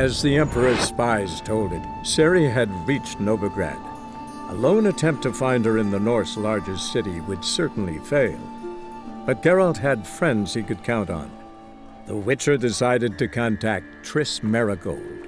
As the Emperor's spies told it, Ciri had reached Novigrad. A lone attempt to find her in the North's largest city would certainly fail. But Geralt had friends he could count on. The Witcher decided to contact Triss Merigold.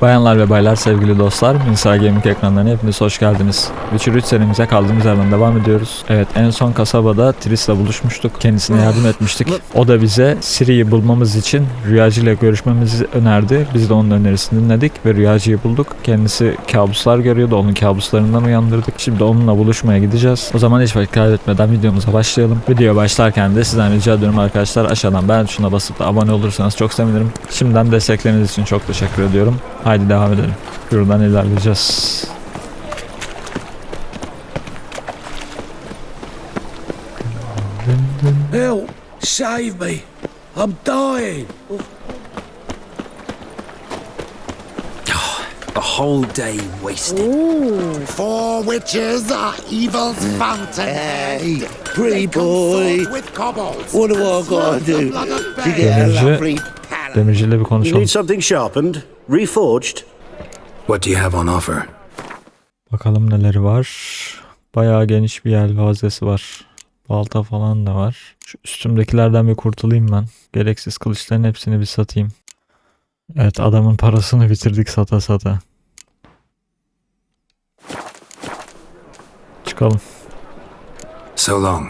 Bayanlar ve baylar, sevgili dostlar, Minsar Gaming ekranlarına hepiniz hoş geldiniz. Witcher 3 serimize kaldığımız yerden devam ediyoruz. Evet, en son kasabada Triss'le buluşmuştuk. Kendisine yardım etmiştik. O da bize Ciri'yi bulmamız için Rüyaci ile görüşmemizi önerdi. Biz de onun önerisini dinledik ve Rüyaci'yi bulduk. Kendisi kabuslar görüyordu. Onun kabuslarından uyandırdık. Şimdi onunla buluşmaya gideceğiz. O zaman hiç vakit kaybetmeden videomuza başlayalım. Videoya başlarken de sizden rica ediyorum arkadaşlar, aşağıdan beğen tuşuna basıp da abone olursanız çok sevinirim. Şimdiden destekleriniz için çok teşekkür ediyorum. Haydi devam edelim. Şuradan ilerleyeceğiz. Help! Save me! I'm dying! A whole day wasted. Ooh. 4 witches are evil's fountain. Hey, pretty boy. What do I gotta do to get a lovely pallet? Demirciyle bir You konuşalım. need something sharpened, reforged. What do you have on offer? Bakalım neleri var. Bayağı geniş bir yelpazesi var. Balta falan da var. Şu üstümdekilerden bir kurtulayım ben. Gereksiz kılıçların hepsini bir satayım. Evet, adamın parasını bitirdik sata sata. Çıkalım. So long.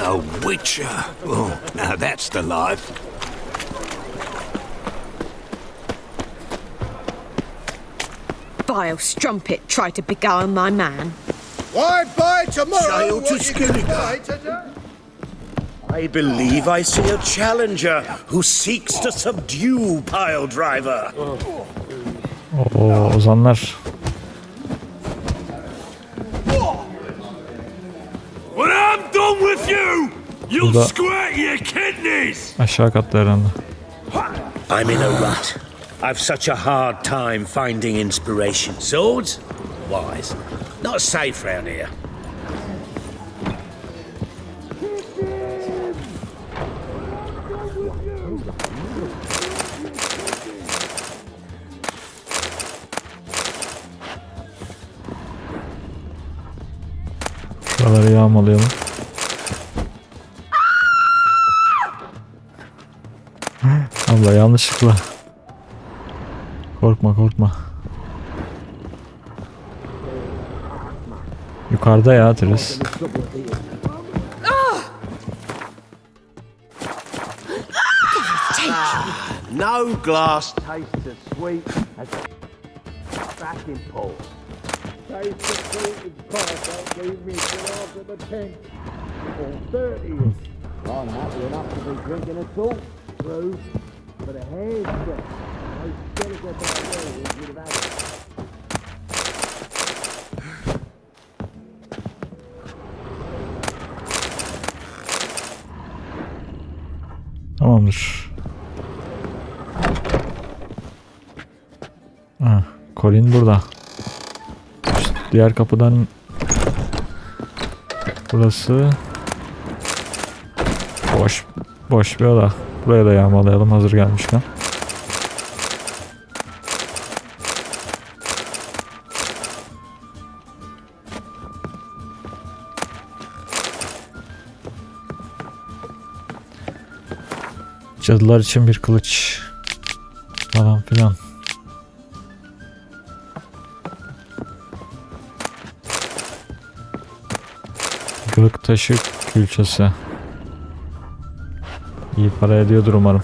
A witcher. Oh, now that's the life. Vile strumpet tried to beguile my man. Why by tomorrow? Sail to Skilliga. I believe I see a challenger who seeks to subdue Pile Driver. Oo, ozanlar. When I'm done with you, you'll Burada- squirt your kidneys. Aşağı katta herhalde. I'm in a rut. I've such a hard time finding inspiration. Swords? Wise. Not safe round here. Şuraları yağmalayalım. Abla yanlışlıkla. Korkma korkma. Yukarıda ya Triss. No glass tastes as sweet as back in port. Taste the fruit past, don't leave me till after the 10th or 30th. I'm happy enough to be drinking a talk through, but a haircut. No skeleton about there would have had it. Tamamdır. Ha, Corinne burada. Diğer kapıdan burası boş bir oda. Buraya da yağmalayalım hazır gelmişken. Cadılar için bir kılıç falan filan. Kılık taşı külçesi. İyi para ediyordur umarım.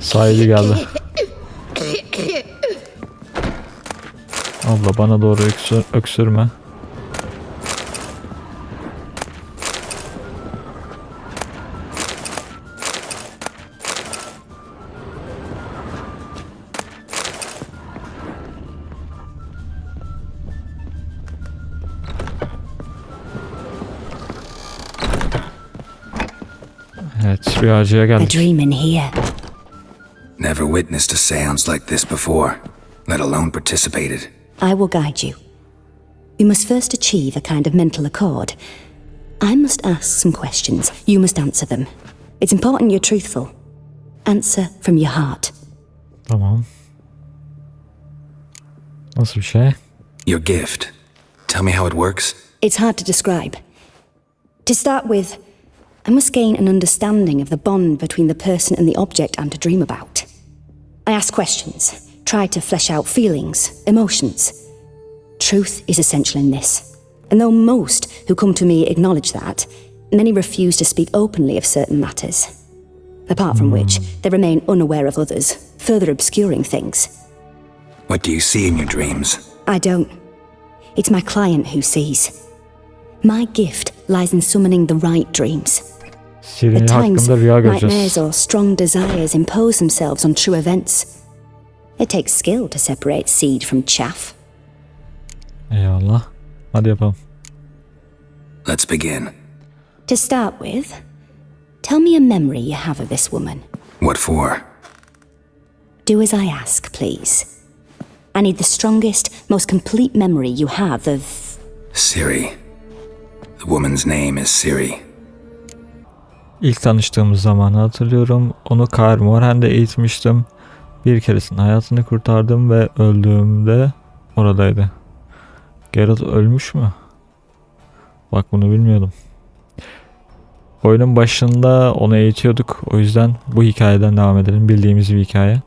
Sahibi geldi. Abla bana doğru öksürme. Evet, Rüyaci'ye A geldik. dream in here. Never witnessed a seance like this before, let alone participated. I will guide you. You must first achieve a kind of mental accord. I must ask some questions. You must answer them. It's important you're truthful. Answer from your heart. Tamam. Nasıl bir şey? Your gift. Tell me how it works. It's hard to describe. To start with, I must gain an understanding of the bond between the person and the object I'm to dream about. I ask questions, try to flesh out feelings, emotions. Truth is essential in this, and though most who come to me acknowledge that, many refuse to speak openly of certain matters. Apart from which, they remain unaware of others, further obscuring things. What do you see in your dreams? I don't. It's my client who sees. My gift lies in summoning the right dreams. Siri At times, hakkında rüya nightmares göreceğiz. or strong desires impose themselves on true events. It takes skill to separate seed from chaff. Eyvallah. Hadi yapalım. Let's begin. To start with, tell me a memory you have of this woman. What for? Do as I ask, please. I need the strongest, most complete memory you have of... Siri. The woman's name is Siri. İlk tanıştığımız zamanı hatırlıyorum. Onu Moren'de eğitmiştim. Bir keresinde hayatını kurtardım ve öldüğümde oradaydı. Geralt ölmüş mü? Bak bunu bilmiyordum. Oyunun başında onu eğitiyorduk. O yüzden bu hikayeden devam edelim. Bildiğimiz bir hikaye.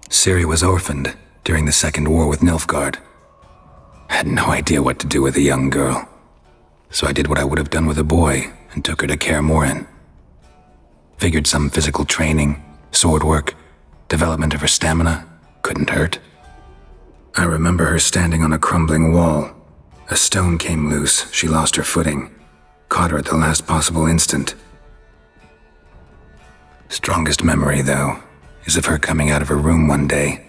Siri was orphaned during the Second War with Nilfgaard. Had no idea what to do with a young girl. So I did what I would have done with a boy and took her to Kaer Morhen. Figured some physical training, sword work, development of her stamina couldn't hurt. I remember her standing on a crumbling wall. A stone came loose, she lost her footing. Caught her at the last possible instant. Strongest memory, though, is of her coming out of her room one day,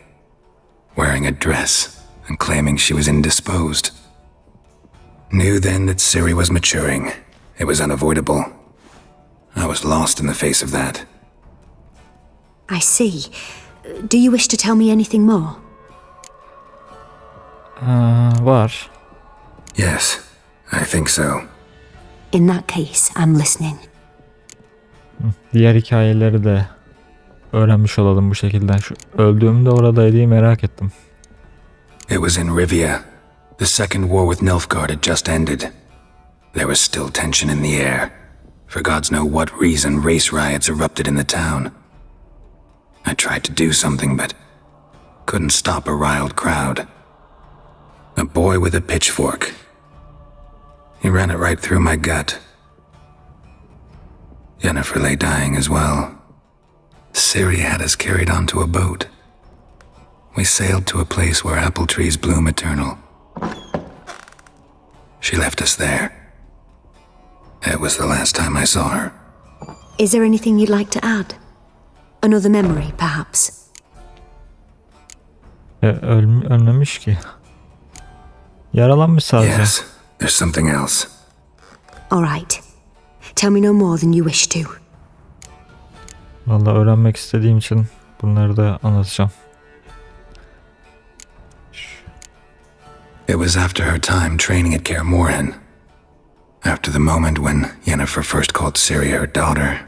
wearing a dress and claiming she was indisposed. Knew then that Siri was maturing. It was unavoidable. I was lost in the face of that. I see. Do you wish to tell me anything more? Var. Yes, I think so. In that case, I'm listening. Diğer hikayeleri de öğrenmiş olalım bu şekilde. Şu öldüğümde oradaydı, merak ettim. It was in Rivia. The Second War with Nilfgaard had just ended. There was still tension in the air. For gods know what reason, race riots erupted in the town. I tried to do something, but couldn't stop a riled crowd. A boy with a pitchfork. He ran it right through my gut. Yennefer lay dying as well. Siri had us carried onto a boat. We sailed to a place where apple trees bloom eternal. She left us there. It was the last time I saw her. Is there anything you'd like to add? Another memory, perhaps? Ölmemiş ki. Yaralanmış sadece. Yes, there's something else. All right. Tell me no more than you wish to. Vallahi öğrenmek istediğim için bunları da anlatacağım. It was after her time training at Kaer Morhen. After the moment when Yennefer first called Ciri her daughter.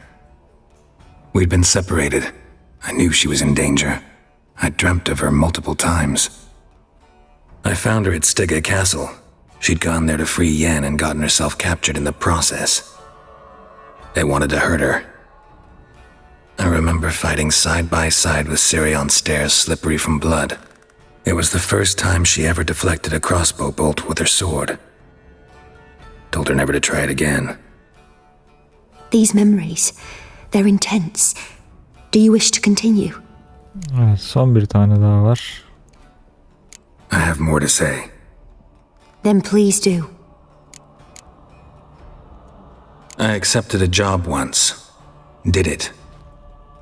We'd been separated. I knew she was in danger. I dreamt of her multiple times. I found her at Stygga Castle. She'd gone there to free Yen and gotten herself captured in the process. They wanted to hurt her. I remember fighting side by side with Ciri on stairs slippery from blood. It was the first time she ever deflected a crossbow bolt with her sword. Told her never to try it again. These memories, they're intense. Do you wish to continue? Evet, son bir tane daha var. I have more to say. Then please do. I accepted a job once. Did it.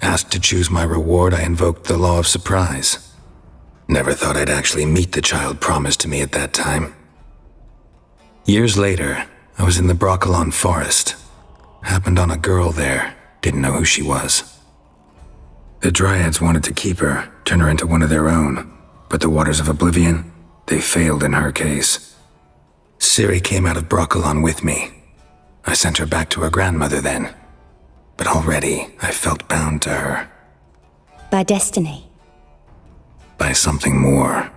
Asked to choose my reward, I invoked the law of surprise. Never thought I'd actually meet the child promised to me at that time. Years later, I was in the Broccolon forest. Happened on a girl there. Didn't know who she was. The Dryads wanted to keep her, turn her into one of their own. But the waters of oblivion, They failed in her case. Ciri came out of Broccolon with me. I sent her back to her grandmother then. But already I felt bound to her. By destiny. By something more.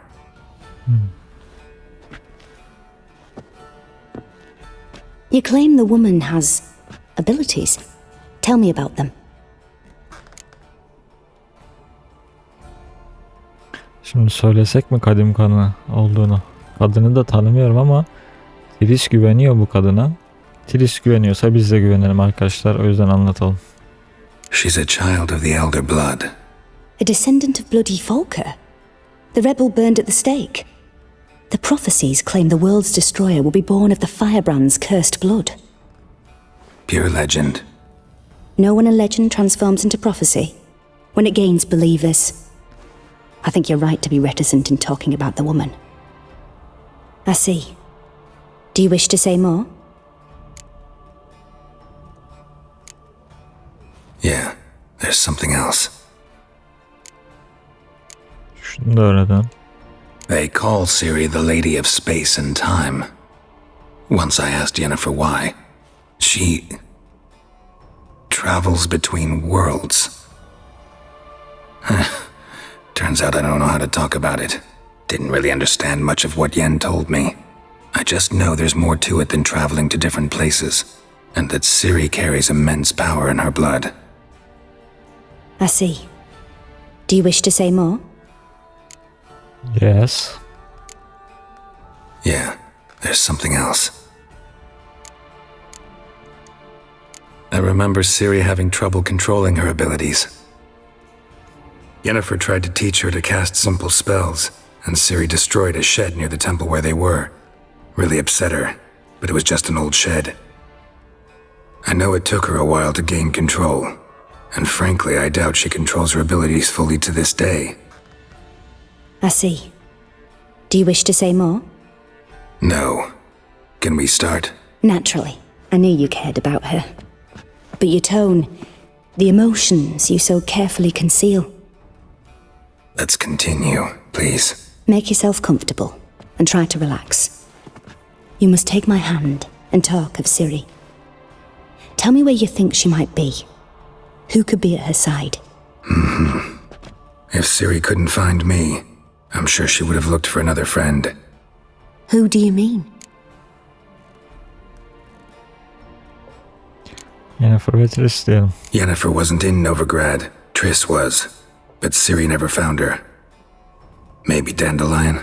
You claim the woman has abilities. Tell me about them. Şimdi söylesek mi kadim kanı olduğunu? Kadını da tanımıyorum ama Tris güveniyor bu kadına. Tris güveniyorsa biz de güvenelim arkadaşlar. O yüzden anlatalım. She's a child of the elder blood. A descendant of bloody Volker. The rebel burned at the stake. The prophecies claim the world's destroyer will be born of the firebrand's cursed blood. Pure legend. Know when a legend transforms into prophecy? When it gains believers. I think you're right to be reticent in talking about the woman. I see. Do you wish to say more? Yeah, there's something else. Şunu da öğrenelim. They call Ciri the Lady of Space and Time. Once I asked Yennefer why. She travels between worlds. Turns out I don't know how to talk about it. Didn't really understand much of what Yen told me. I just know there's more to it than traveling to different places, and that Ciri carries immense power in her blood. I see. Do you wish to say more? Yes. Yeah, there's something else. I remember Ciri having trouble controlling her abilities. Yennefer tried to teach her to cast simple spells, and Ciri destroyed a shed near the temple where they were. Really upset her, but it was just an old shed. I know it took her a while to gain control, and frankly, I doubt she controls her abilities fully to this day. I see. Do you wish to say more? No. Can we start? Naturally. I knew you cared about her. But your tone, the emotions you so carefully conceal. Let's continue, please. Make yourself comfortable and try to relax. You must take my hand and talk of Ciri. Tell me where you think she might be. Who could be at her side? If Ciri couldn't find me, I'm sure she would have looked for another friend. Who do you mean? Yennefer ve Tris diyelim. Yennefer wasn't in Novigrad. Triss was. But Ciri never found her. Maybe Dandelion.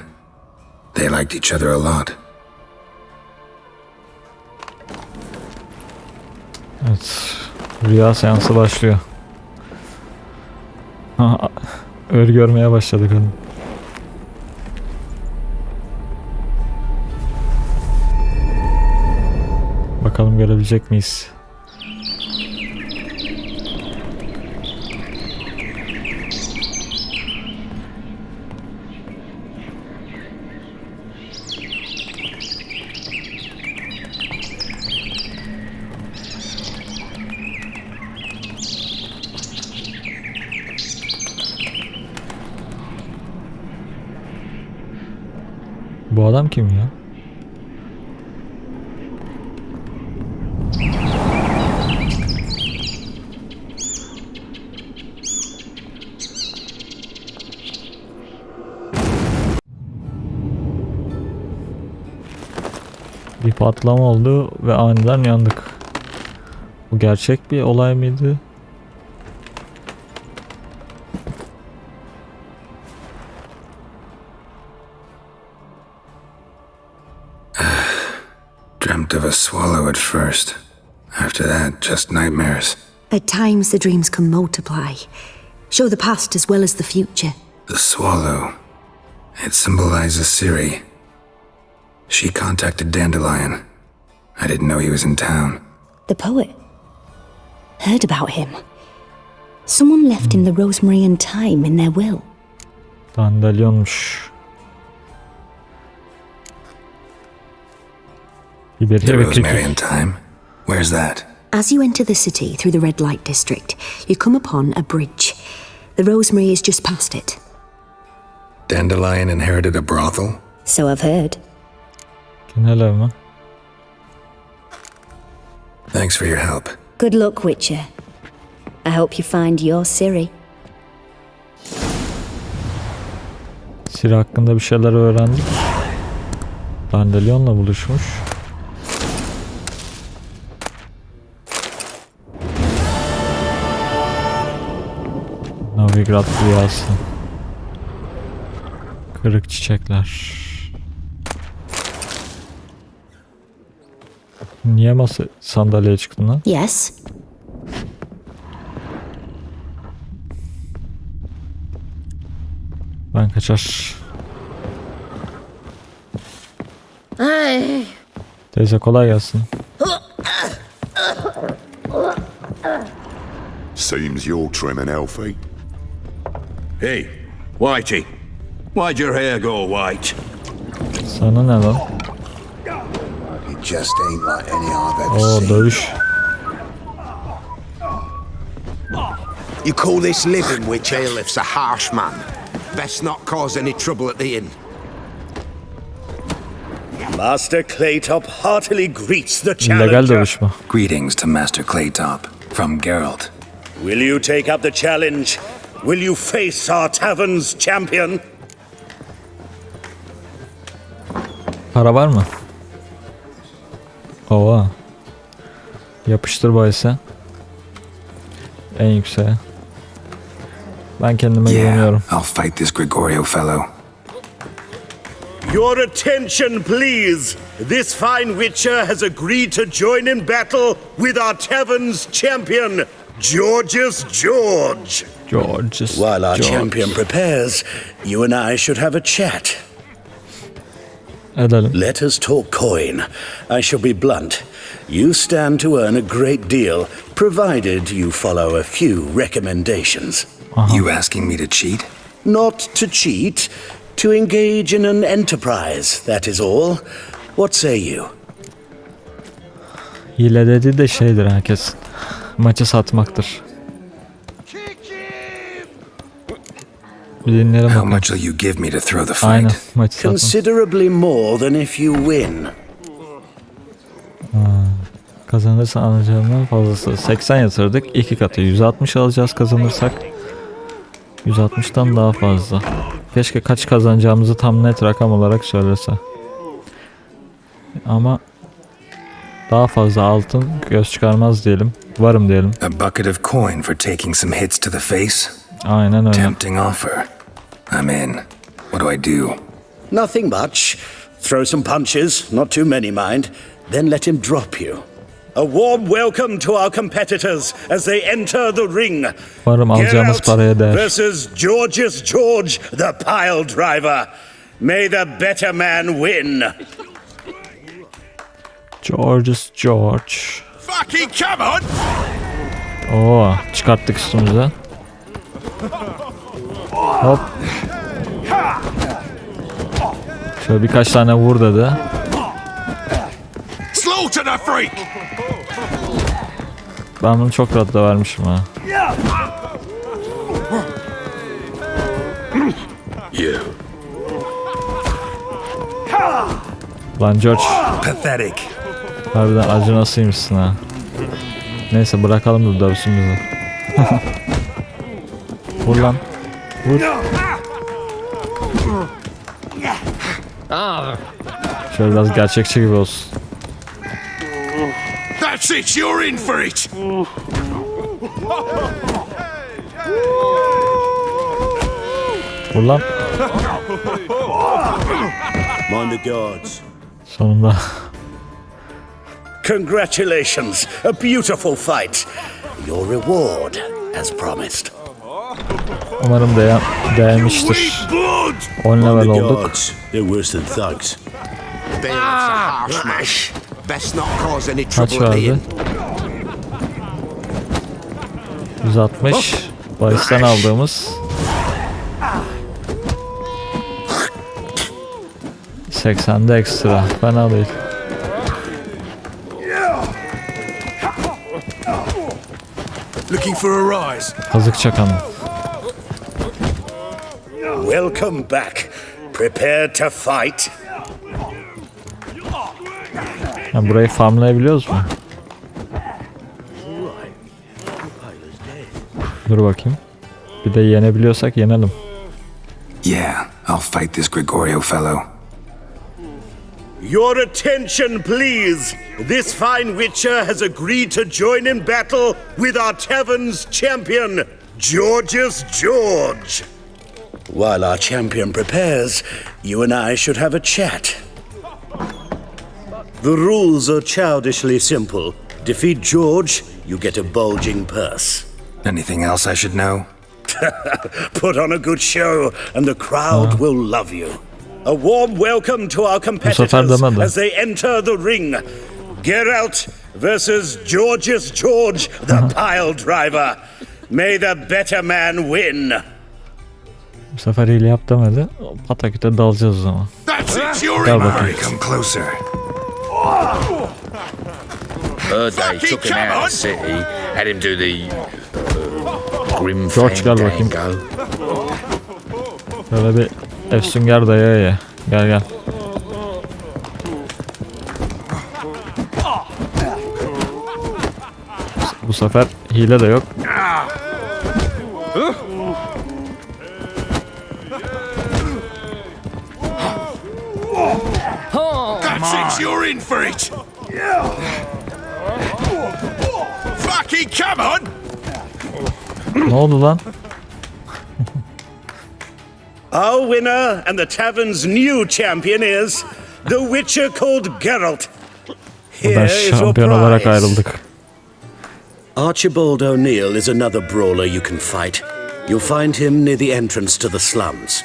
They liked each other a lot. Evet. Rüya seansı başlıyor. Ör görmeye başladık kadın. Bakalım görebilecek miyiz? Bu adam kim ya? Bir patlama oldu ve aniden yandık. Bu gerçek bir olay mıydı? Dreamt of a swallow at first. After that, just nightmares. At times the dreams can multiply. Show the past as well as the future. The swallow. It symbolizes Ciri. She contacted Dandelion. I didn't know he was in town. The poet. Heard about him. Someone left him the rosemary and thyme in their will. Dandalyonmuş. The rosemary and thyme? Where's that? As you enter the city through the red light district, you come upon a bridge. The rosemary is just past it. Dandelion inherited a brothel? So I've heard. Genel mi? Thanks for your help. Good luck, Witcher. I hope you find your Ciri. Ciri hakkında bir şeyler öğrendik. Dandelyon'la buluşmuş. Novigrad rüyası. Kırık çiçekler. Niye sandalyeye çıktın lan? Yes. Ben kaçar. Teyze kolay gelsin. Seems you're trimming Elfie. Hey, Whitey. Why'd your hair go white? Sana ne lan? It just ain't like any I've ever Oo, seen. dövüş. You call this living, which Aelif's a harsh man. Best not cause any trouble at the inn. Master Claytop heartily greets the İllegal challenger. dövüş mü? Greetings to Master Claytop from Geralt. Will you take up the challenge? Will you face our tavern's champion? Para var mı? Ova. Yapıştır bahise. En yükseğe. Ben kendime güveniyorum. I'll fight this Gregorio fellow. Your attention, please. This fine witcher has agreed to join in battle with our tavern's champion, George's George. While our champion prepares, you and I should have a chat. Edelim. Let us talk coin. I shall be blunt. You stand to earn a great deal, provided you follow a few recommendations. You asking me to cheat? Not to cheat, to engage in an enterprise, that is all. What say you? Hile dediği de şeydir herkes. Maçı satmaktır. Bir dinleyelim How bakalım. much will you give me to throw the fight? Aynen, maçı satmak. Considerably more than if you win. Kazanırsan alacağımdan fazlası. 80 yatırdık. 2 katı 160 alacağız kazanırsak. 160'tan daha fazla. Keşke kaç kazanacağımızı tam net rakam olarak söylese. Ama daha fazla altın göz çıkarmaz diyelim. Varım diyelim. A bucket of coin for taking some hits to the face? Aynen öyle. Tempting offer. I'm in. What do I do? Nothing much. Throw some punches, not too many mind, then let him drop you. A warm welcome to our competitors as they enter the ring. Varım alacağımız paraya değer. Versus George's George, the pile driver. May the better man win. George's George. Fucking come on! Oo, çıkarttık üstümüze. Hop. Şöyle birkaç tane vur dedi. Slaughter the freak! Ben bunu çok rahat da vermişim ha. You. Lan George, Pathetic. harbiden acınasıymışsın ha. Neyse bırakalım da dövsün bizi. Vur lan. Vur. Şöyle biraz gerçekçi gibi olsun. That's it, you're in for it! Vur lan. Mind the gods. Sonunda. Congratulations. A beautiful fight. Your reward, as promised. Umarım değmiştir. 10 level olduk. They're worse than thugs. Bailiff's a harsh man. Best not cause any Kaç trouble at the verdi? inn. 160. Bahisten aldığımız. 80'de ekstra. Fena değil. Looking for a rise? Kazık çakan. Welcome back. Prepare to fight. Ha, burayı farmlayabiliyoruz mu? Dur bakayım. Bir de yenebiliyorsak yenelim. Yeah, I'll fight this Gregorio fellow. Your attention, please. This fine witcher has agreed to join in battle with our tavern's champion, George's George. While our champion prepares, you and I should have a chat. The rules are childishly simple. Defeat George, you get a bulging purse. Anything else I should know? Put on a good show, and the crowd will love you. A warm welcome to our competitors as they enter the ring. Geralt versus George's George, the pile driver. May the better man win. Bu sefer hile yap demedi. Pataküte dalacağız o zaman. Gel bakayım. Come closer. Heard they took him out of the city, had him do the grim George gel bakayım. Böyle bir efsünger daya ye. Gel gel. Bu sefer hile de yok. That's it, you're in for it. Fucking come on! Ne oldu lan? Our winner and the tavern's new champion is the witcher called Geralt. Buradan şampiyon olarak ayrıldık. Archibald O'Neill is another brawler you can fight. You'll find him near the entrance to the slums.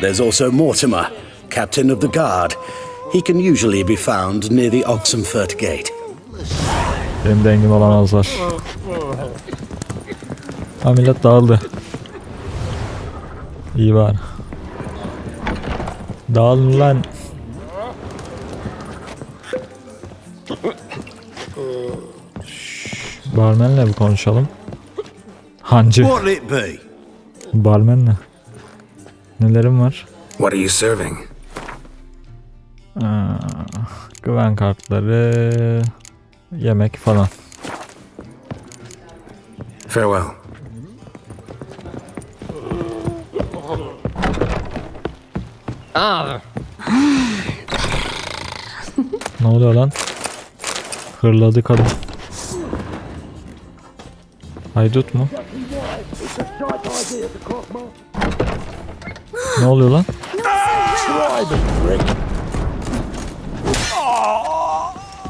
There's also Mortimer, captain of the guard. He can usually be found near the Oxenfurt Gate. Benim dengim olamazlar. Ha, millet dağıldı. İyi var. Dağılın lan. Barmenle bir konuşalım. Hancı. What'll it be? Barmenle. Nelerim var? What are you serving? Güven kartları, yemek falan. Farewell. Ne oluyor lan? Hırladı kadın. Haydut mu? Ne oluyor lan?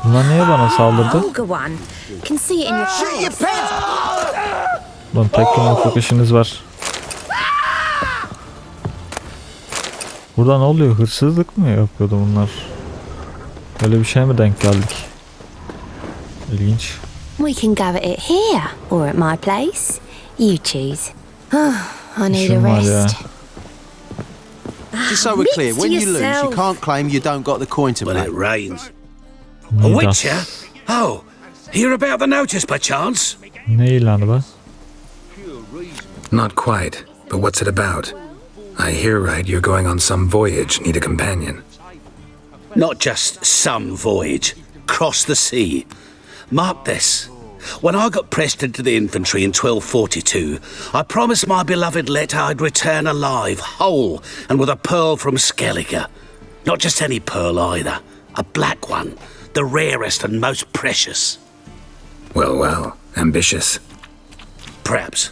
Bunlar niye bana saldırdı? Lan tek yumruk işiniz var. Burada ne oluyor? Hırsızlık mı yapıyordu bunlar? Böyle bir şey mi denk geldik? İlginç. We can go at it here or at my place. You choose. I need a rest. Just so we're clear, when you lose, you can't claim you don't got the coin to make. When it rains. A witcher? Oh, hear about the notice by chance? Ne ilanı be? Not quite, but what's it about? I hear right you're going on some voyage, need a companion. Not just some voyage. Cross the sea. Mark this. When I got pressed into the infantry in 1242, I promised my beloved Let I'd return alive, whole, and with a pearl from Skellige. Not just any pearl either. A black one. The rarest and most precious. Well, well, ambitious. Perhaps.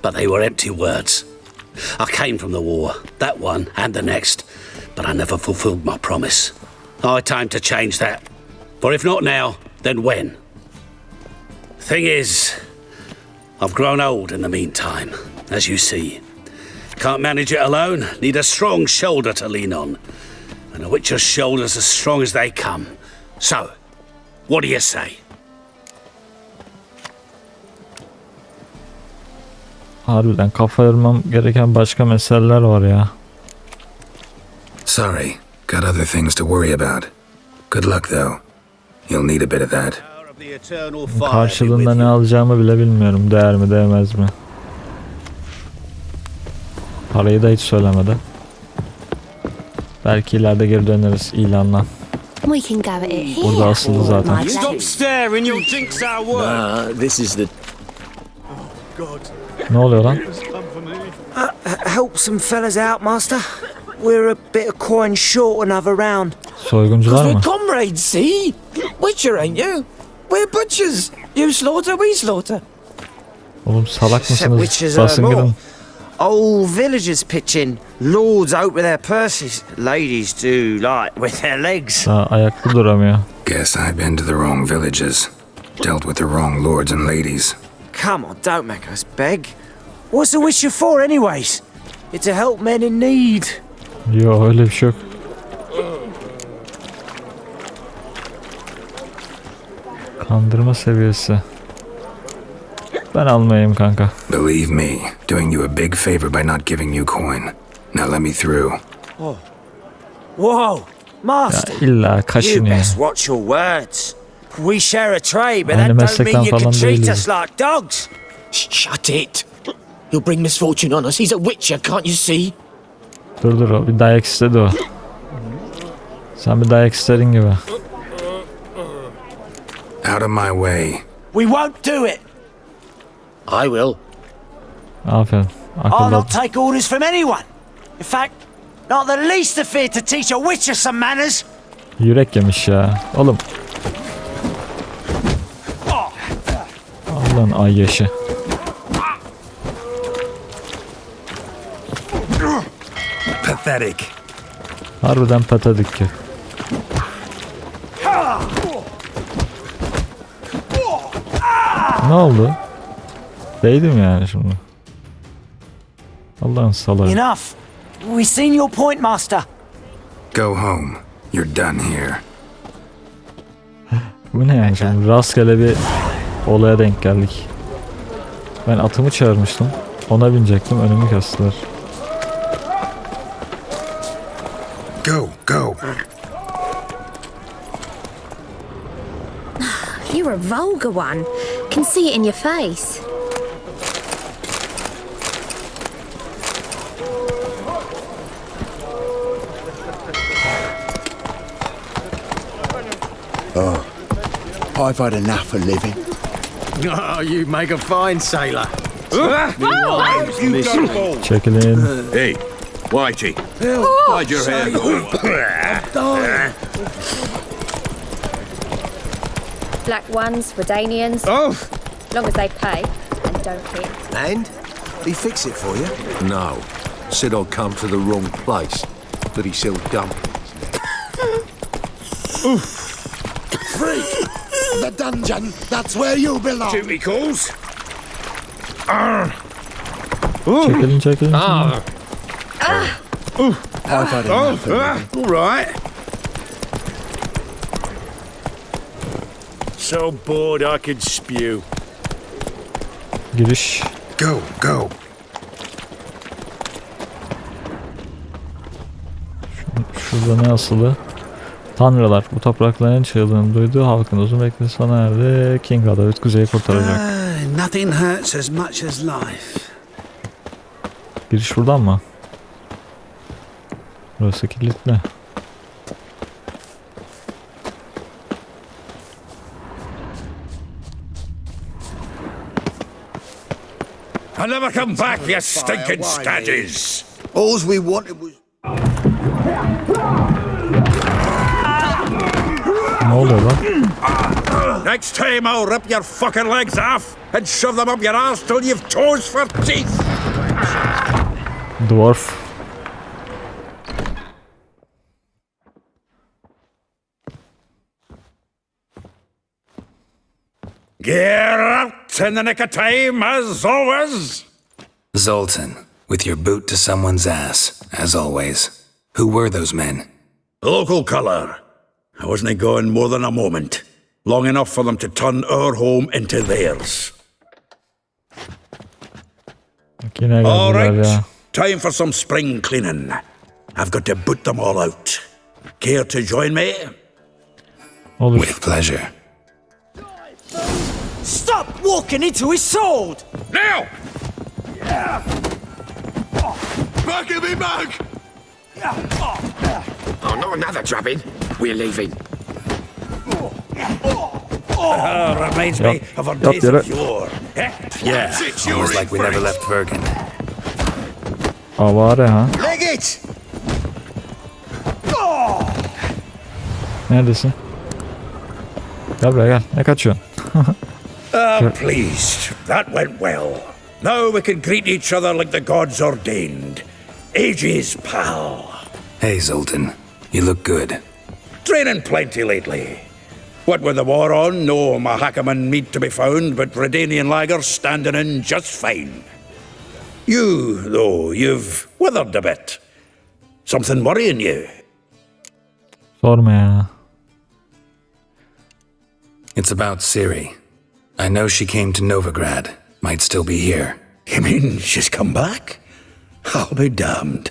But they were empty words. I came from the war, that one and the next, but I never fulfilled my promise. High time to change that. For if not now, then when? Thing is, I've grown old in the meantime, as you see. Can't manage it alone, need a strong shoulder to lean on. And a witcher's shoulder's as strong as they come. So, what do you say? Harbiden kafa yormam gereken başka meseleler var ya. Sorry, got other things to worry about. Good luck though. You'll need a bit of that. Karşılığında ne alacağımı bile bilmiyorum. Değer mi değmez mi? Parayı da hiç söylemedi. Belki ileride geri döneriz ilanla. We can go at it here. Burada asılı zaten. My place. staring, you'll jinx our work. This is the... Ne oluyor lan? Help some fellas out, master. We're a bit of coin short another round. Soyguncular mı? Comrades, see? Witcher, ain't you? We're butchers. You slaughter, we slaughter. Oğlum salak mısınız? Witches Basın more. gidin. Old villagers pitch in. Lords out with their purses. Ladies do like with their legs. Daha ayakta duramıyor. Guess I've been to the wrong villages. Dealt with the wrong lords and ladies. Come on, don't make us beg. What's the Witcher for, anyways? It's to help men in need. Yo, öyle bir şey yok. Kandırma seviyesi. Ben almayayım kanka. Believe me, doing you a big favor by not giving you coin. Now let me through. Oh. Whoa, master. Ya illa You kaşınıyor. best watch your words. We share a trade, but Aynı that don't meslekten mean you can falan treat değiliz. us like dogs. Shut it. You'll bring misfortune on us. He's a witcher, can't you see? Dur o bir dayak istedi o. Sen bir dayak istedin gibi. Out of my way. We won't do it. I will. Aferin. I'll Akıllı. not take orders from anyone. In fact, not the least afeard to teach a witcher some manners. Yürek yemiş ya. Oğlum. Allah'ın ay yaşı. Pathetic. Harbiden patadik ki. Ne oldu? Değdim yani şimdi. Allah'ın salağı. Enough. We seen your point, master. Go home. You're done here. Bu ne yani şimdi? Rastgele bir olaya denk geldik. Ben atımı çağırmıştım. Ona binecektim. Önümü kestiler. Go, go. You're a vulgar one. Can see it in your face. Oh, I've had enough of living. Oh, you make a fine sailor. Çekilin. Hey, Whitey. Hide your hair. Black ones, Redanians. Oh! Long as they pay and don't hit. And? He fix it for you? No. Said I'd come to the wrong place. But he sold dumplings. Freak! The dungeon! That's where you belong! Duty calls. Çekilin. I've had enough of living. All right. So bored I could spew. Giriş. Go, go. Şurada ne asılı? Tanrılar bu toprakların çığlığını duyduğu halkın uzun beklentisi sona erdi. King David kuzeyi kurtaracak. Nothing hurts as much as life. Giriş buradan mı? Burası kilitli. I'll never come back, you stinking stagges. All we wanted was... Ne oluyor lan? Next time I'll rip your fucking legs off and shove them up your ass till you've toes for teeth. Dwarf. Get out in the nick of time, as always. Zoltan, with your boot to someone's ass, as always. Who were those men? Local colour. I wasn't gone more than a moment. Long enough for them to turn our home into theirs. Yine All geldiler right, ya. time for some spring cleaning. I've got to boot them all out. Care to join me? Olur. With pleasure. Stop walking into his sword! Now! Back of me, Mug! Oh, not another drubbing. We're leaving. Reminds me of our days of yore. Yeah, almost like we never left Bergen. Avare ha. Leg it! Neredesin? Gel buraya gel. Ne kaçıyorsun? Pleased. That went well. Now we can greet each other like the gods ordained. Ages, pal. Hey, Zoltan. You look good. Training plenty lately. What with the war on, no Mahakaman meat to be found, but Redanian lagers standing in just fine. You, though, you've withered a bit. Something worrying you? Sorma ya. It's about Siri. I know she came to Novigrad. Might still be here. You mean she's come back? I'll be damned.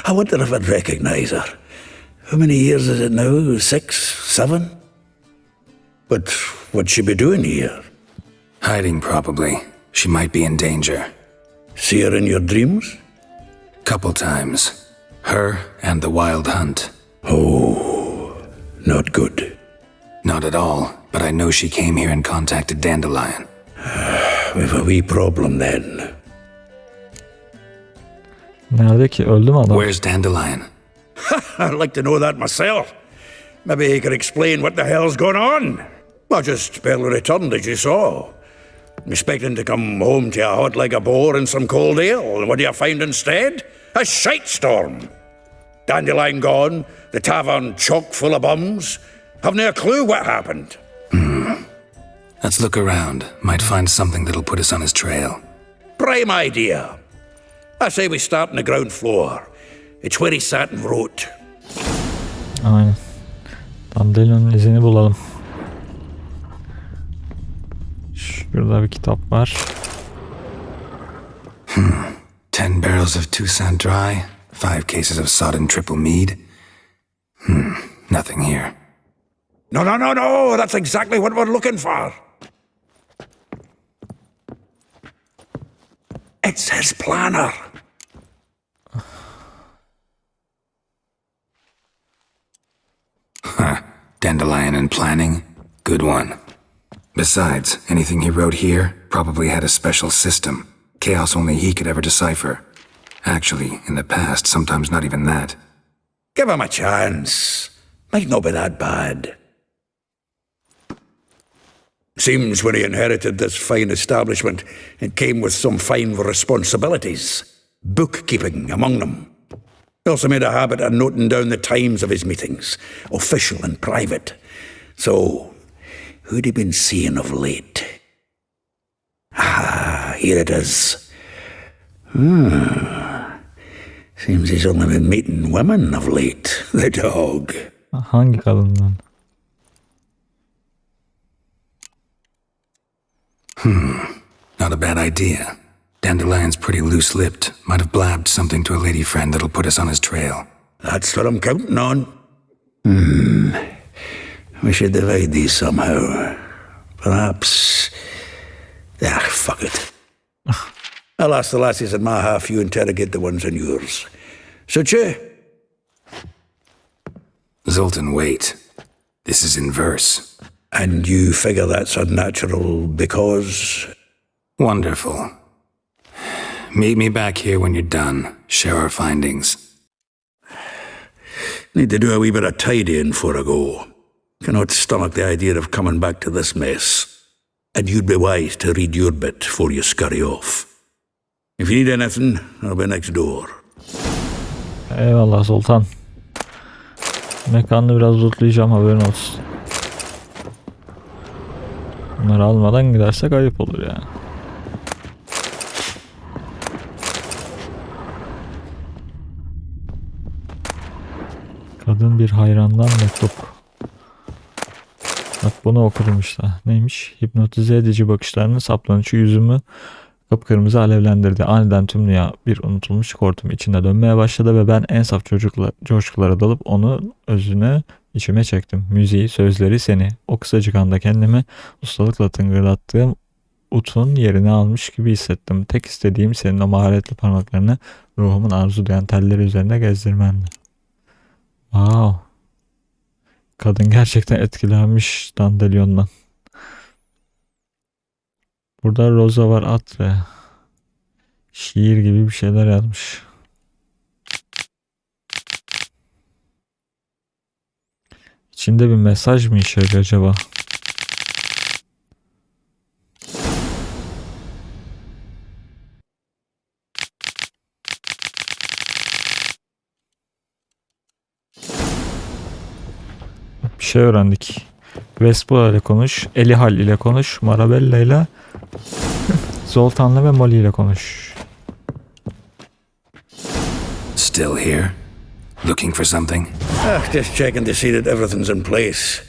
I wonder if I'd recognize her. How many years is it now? 6, 7? But what'd she be doing here? Hiding, probably. She might be in danger. See her in your dreams? Couple times. Her and the wild hunt. Oh, not good. Not at all, but I know she came here and contacted Dandelion. We've a wee problem then. Nerede ki? Öldü mü adam? Where's Dandelion? I'd like to know that myself. Maybe he could explain what the hell's going on. I just barely returned, as you saw. Expecting to come home to a hot like a boar and some cold ale, and what do you find instead? A shite storm. Dandelion gone, the tavern chock full of bums. Have no clue what happened. Let's look around. Might find something that'll put us on his trail. Prime idea. I say we start on the ground floor. It's where he sat and wrote. Aynen. Dandelion'un izini bulalım. Şurada bir kitap var. 10 barrels of Toussaint Dry, 5 cases of sodden triple mead. Nothing here. No, no, no, no! That's exactly what we're looking for. It's his planner. Dandelion and planning? Good one. Besides, anything he wrote here probably had a special system. Chaos only he could ever decipher. Actually, in the past, sometimes not even that. Give him a chance. Might not be that bad. Seems when he inherited this fine establishment, it came with some fine responsibilities. Bookkeeping among them. He also made a habit of noting down the times of his meetings, official and private. So, who'd he been seeing of late? Ah, here it is. Seems he's only been meeting women of late, the dog. Hangi kadından? Not a bad idea. Dandelion's pretty loose-lipped. Might have blabbed something to a lady friend that'll put us on his trail. That's what I'm counting on. We should divide these somehow. Perhaps... fuck it. I'll ask the lassies in my half, you interrogate the ones in yours. Such a... Zoltan, wait. This is in verse. And you figure that's unnatural because... Wonderful. Meet me back here when you're done. Share our findings. Need to do a wee bit of tidying before I go. Cannot stomach the idea of coming back to this mess. And you'd be wise to read your bit before you scurry off. If you need anything, I'll be next door. Eyvallah Sultan. Mekanını biraz lootlayacağım, haberin olsun. Bunları almadan gidersek ayıp olur yani. Kadın bir hayrandan mektup. Bak bunu okurum işte. Neymiş? Hipnotize edici bakışlarının saplanışı yüzümü kıpkırmızı alevlendirdi. Aniden tüm dünya bir unutulmuş hortum içinde dönmeye başladı ve ben en saf coşkulara dalıp onu özüne içime çektim. Müziği, sözleri, seni. O kısacık anda kendimi ustalıkla tıngırdattığım utun yerini almış gibi hissettim. Tek istediğim senin o maharetli parmaklarını ruhumun arzu duyan telleri üzerinde gezdirmendi. Wow. Kadın gerçekten etkilenmiş Dandelyon'dan. Burada Rosa var, Atre. Şiir gibi bir şeyler yazmış. İçinde bir mesaj mı içeriyor acaba? Bir şey öğrendik. Vespa ile konuş, Elihal ile konuş, Marabella ile Zoltan'la ve Molly ile konuş. Still here? Looking for something? Just checking to see that everything's in place.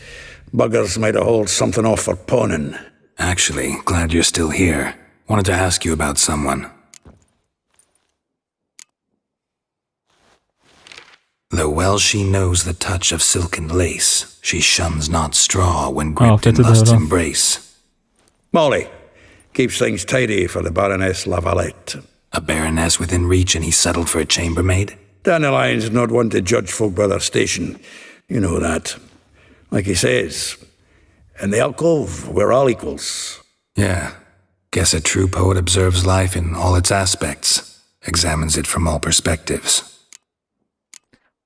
Buggers might have hauled something off for pawning. Actually, glad you're still here. Wanted to ask you about someone. Though well she knows the touch of silken lace, she shuns not straw when gripped in lust's embrace. Molly keeps things tidy for the Baroness Lavalette. A baroness within reach, and he settled for a chambermaid? Dandelion's not one to judge folk by their station. You know that. Like he says, in the alcove, we're all equals. Yeah. Guess a true poet observes life in all its aspects, examines it from all perspectives.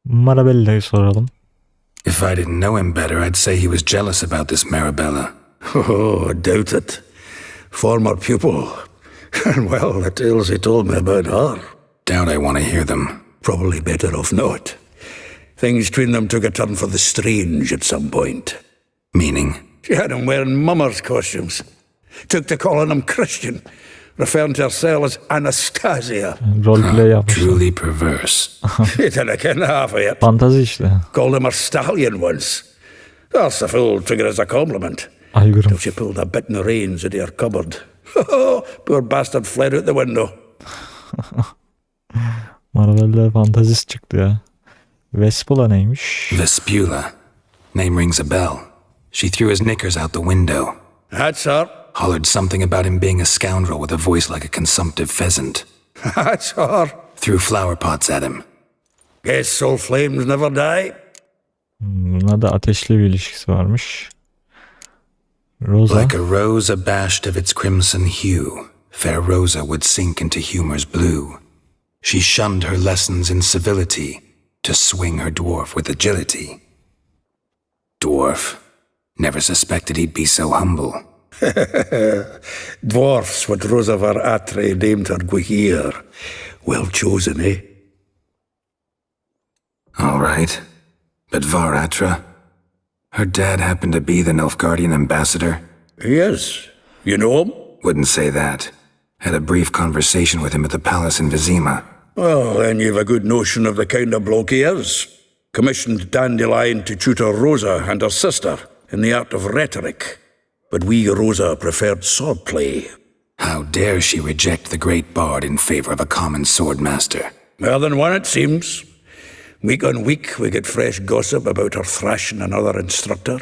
Marabella'yı soralım. If I didn't know him better, I'd say he was jealous about this Marabella. Oh, I doubt it. Former pupil. And well, the tales he told me about her. Doubt I want to hear them. Probably better off not. Things between them took a turn for the strange at some point. Meaning? She had him wearing mummers' costumes. Took to calling him Christian, referring to herself as Anastasia. Roleplay yapmış. Truly perverse. She didn't ken half of it. Fantazi işte. Called him a stallion once. That's the fool took it as a compliment. Aygırım. Till she pulled a bit in the reins out of her cupboard. Poor bastard fled out the window. Marabella fantazist çıktı ya. Vespula neymiş? Vespula. Name rings a bell. She threw his knickers out the window. That's her. Hollered something about him being a scoundrel with a voice like a consumptive pheasant. That's her. Threw flower pots at him. Guess soul flames never die. Buna da ateşli bir ilişkisi varmış. Rosa. Like a rose abashed of its crimson hue, fair Rosa would sink into humor's blue. She shunned her lessons in civility to swing her dwarf with agility. Dwarf. Never suspected he'd be so humble. Dwarfs what Rosavar Atre named her Guihir. Well chosen, eh? All right. But Varatra? Her dad happened to be the Nilfgaardian ambassador? Yes. You know him? Wouldn't say that. Had a brief conversation with him at the palace in Vizima. Well, then you've a good notion of the kind of bloke he is. Commissioned Dandelion to tutor Rosa and her sister in the art of rhetoric. But we Rosa preferred swordplay. How dare she reject the great bard in favor of a common swordmaster? More than one, it seems. Week on week, we get fresh gossip about her thrashing another instructor.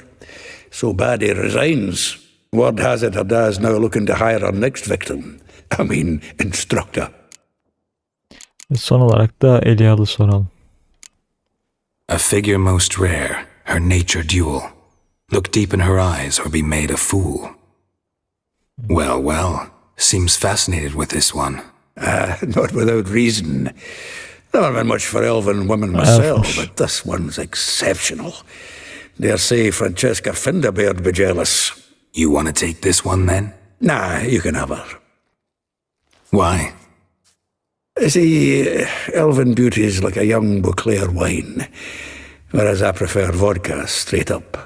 So bad he resigns. Word has it her dad's now looking to hire her next victim. I mean, instructor. Son olarak da Elia'lı soralım. A figure most rare, her nature dual. Look deep in her eyes or be made a fool. Well, well, seems fascinated with this one. Not without reason. Never been much for elven women myself, but this one's exceptional. Dare say Francesca Finderbeard be jealous. You want to take this one then? Nah, you can have her. Why? See, elven beauty is like a young Beauclair wine, whereas I prefer vodka straight up.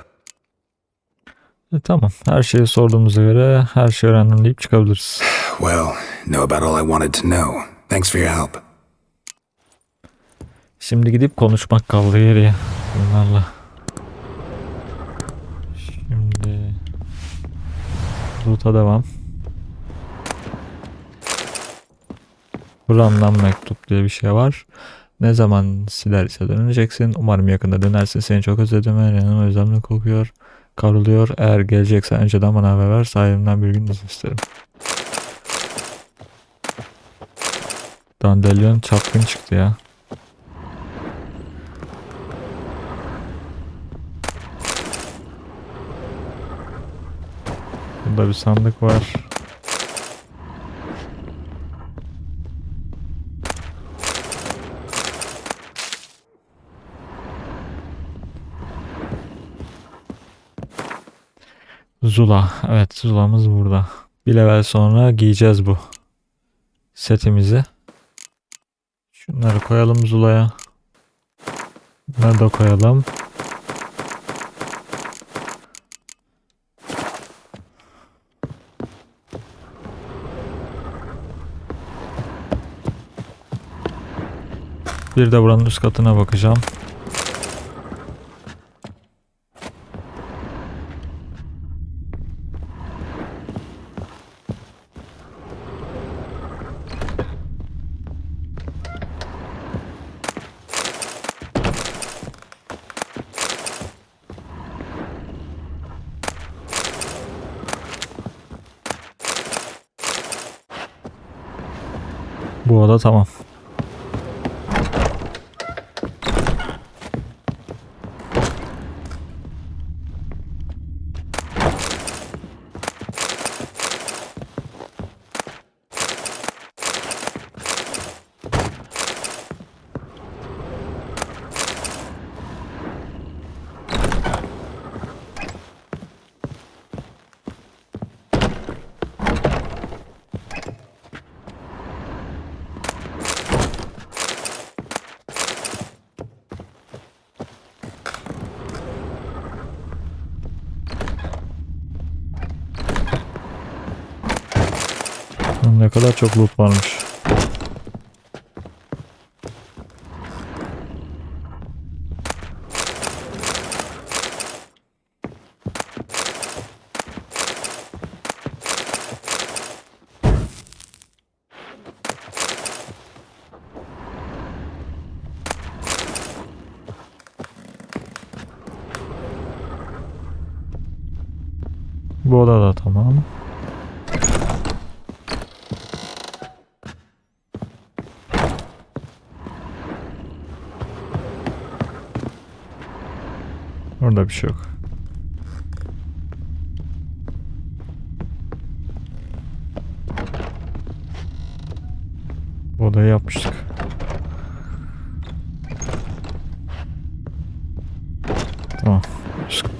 Tamam. Her şeyi sorduğumuza göre her şeyi öğrendim deyip çıkabiliriz. Well, know about all I wanted to know. Thanks for your help. Şimdi gidip konuşmak kaldı geriye bunlarla. Şimdi ruta devam. Buramdan mektup diye bir şey var. Ne zaman siler ise döneceksin. Umarım yakında dönersin. Seni çok özledim. Her yanım özlemle kokuyor. Kavruluyor. Eğer geleceksen önceden bana haber ver. Sahibimden bir gün izin isterim. Dandelion çapkın çıktı ya. Burada bir sandık var. Zula. Evet, Zula'mız burada. Bir level sonra giyeceğiz bu setimizi. Şunları koyalım Zula'ya. Bunları da koyalım. Bir de buranın üst katına bakacağım. Bu oda tamam. Ne kadar çok loot varmış. Bu oda da tamam. Orada bir şey yok. Bu odayı yapmıştık. Tamam.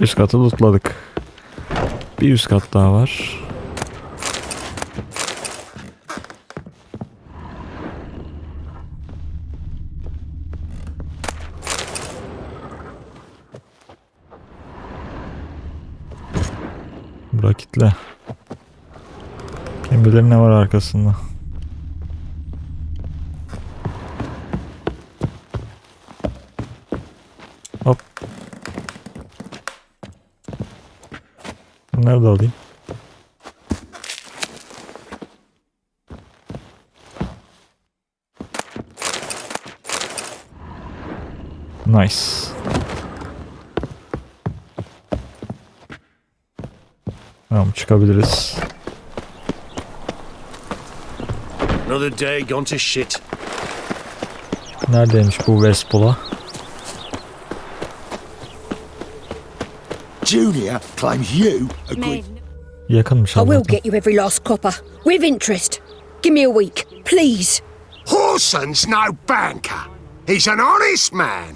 Üst katı lootladık. Bir üst kat daha var. Bura kitle. Kim bilir ne var arkasında. Hop. Bunları da alayım. Nice. Tamam, çıkabiliriz. Another day gone to shit. Neredeymiş bu Vespola? Julia claims you agree. Yakınmış I will Allah'tan. get you every last copper. With interest. Give me a week, please. Horson's no banker. He's an honest man.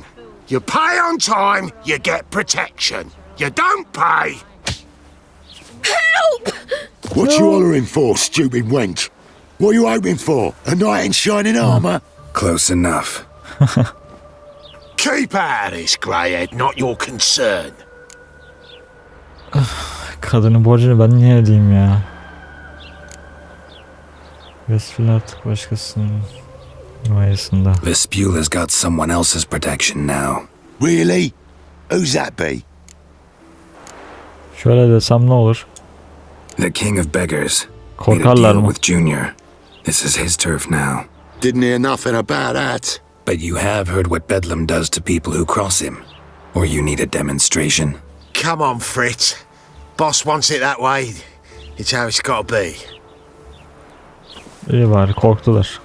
You pay on time, you get protection. You don't pay. Help! What you hollering for, stupid wench? What are you hoping for? A knight in shining armour? Close enough. Keep out of this, greyhead, not your concern. Kadının borcunu ben niye ödeyeyim ya? Vesfil artık başkasının himayesinde. Vespule has got someone else's protection now. Really? Who's that be? Şöyle desem ne olur? The King of Beggars. Korkarlar mı? With Junior. This is his turf now. Didn't hear nothing about that. But you have heard what Bedlam does to people who cross him. Or you need a demonstration. Come on, Fritz. Boss wants it that way. It's how it's got to be. İyi bari, korktular.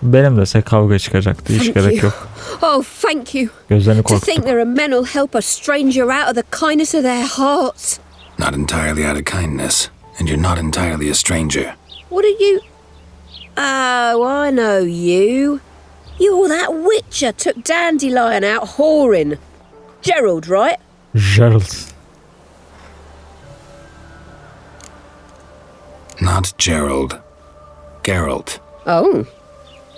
Benim de kavga çıkacaktı. Hiç gerek yok. Oh, thank you. Gözlerini To think korkuttuk. there are men who'll help a stranger out of the kindness of their hearts. Not entirely out of kindness, and you're not entirely a stranger. What are you... Oh, I know you. You're that witcher took Dandelion out whoring. Gerald, right? Gerald. Not Gerald. Geralt. Oh.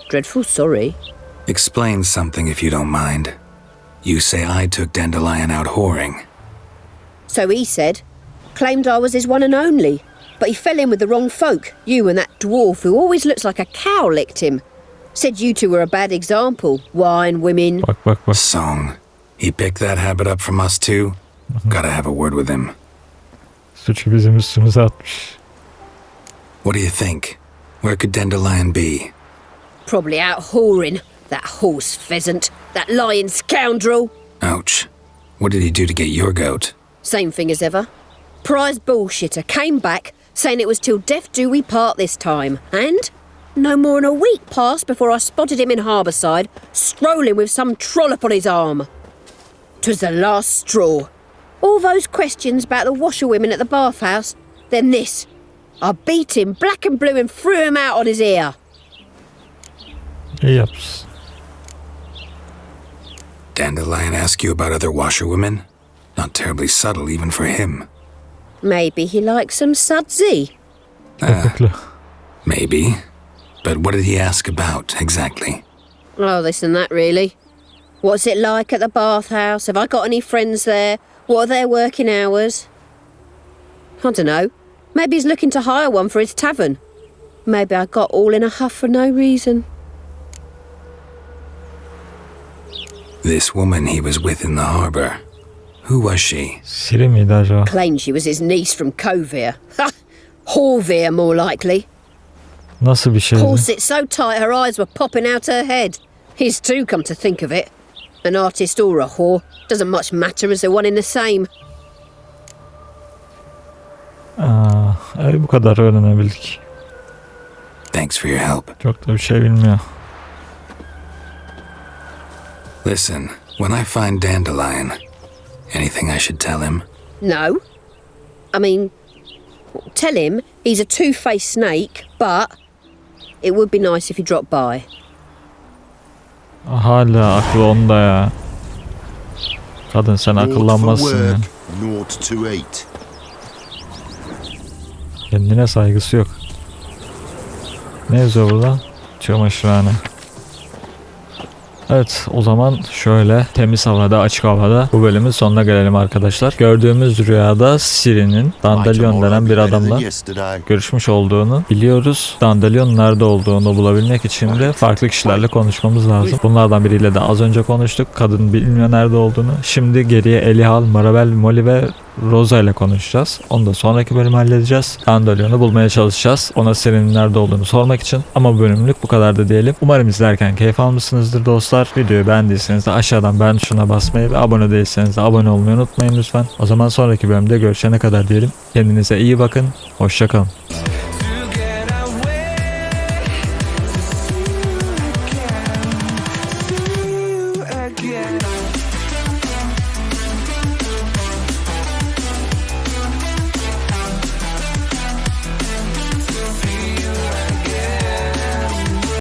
Dreadful sorry. Explain something if you don't mind. You say I took Dandelion out whoring. So he said. Claimed I was his one and only. But he fell in with the wrong folk. You and that dwarf who always looks like a cow licked him. Said you two were a bad example. Wine, women. Bak. Song. He picked that habit up from us too? Gotta have a word with him. Suçu bizim üstümüze atmış. What do you think? Where could Dandelion be? Probably out whoring. That horse pheasant. That lying scoundrel. Ouch. What did he do to get your goat? Same thing as ever. Prize bullshitter came back saying it was till death do we part this time. And no more than a week passed before I spotted him in Harbourside, strolling with some trollop on his arm. 'Twas the last straw. All those questions about the washerwomen at the bathhouse, then this. I beat him black and blue and threw him out on his ear. İyi yapsın. Dandelion ask you about other washerwomen? Not terribly subtle even for him. Maybe he likes some sudsy. Maybe. But what did he ask about, exactly? Oh, this and that, really. What's it like at the bathhouse? Have I got any friends there? What are their working hours? I don't know. Maybe he's looking to hire one for his tavern. Maybe I got all in a huff for no reason. This woman he was with in the harbour. Who was she? Siri miydi acaba? Claimed she was his niece from Kovir. Ha! Horvir, more likely. Nasıl bir şeydi? Corset so tight her eyes were popping out her head. His too, come to think of it. An artist or a whore. Doesn't much matter as they're one in the same. Bu kadar öğrenebildik. Thanks for your help. Çok da bir şey bilmiyor. Listen, when I find Dandelion, anything I should tell him? No. I mean, tell him he's a two-faced snake, but it would be nice if he dropped by. Hala aklı onda ya. Kadın sen akıllanmazsın ya. Kendine saygısı yok. Ne yazıyor burada? Çamaşırhane. Evet, o zaman şöyle temiz havada, açık havada bu bölümün sonuna gelelim arkadaşlar. Gördüğümüz rüyada Ciri'nin Dandelion denen bir adamla görüşmüş olduğunu biliyoruz. Dandelion nerede olduğunu bulabilmek için de farklı kişilerle konuşmamız lazım. Bunlardan biriyle de az önce konuştuk. Kadın bilmiyor nerede olduğunu. Şimdi geriye Elihal, Marabel, Molly ve Rosa ile konuşacağız. Onu da sonraki bölüm halledeceğiz. Dandelion'u bulmaya çalışacağız. Ona Ciri'nin nerede olduğunu sormak için. Ama bu bölümlük bu kadar da diyelim. Umarım izlerken keyif almışsınızdır dostlar. Videoyu beğendiyseniz de aşağıdan beğen tuşuna basmayı ve abone değilseniz de abone olmayı unutmayın lütfen. O zaman sonraki bölümde görüşene kadar diyelim. Kendinize iyi bakın. Hoşça kalın.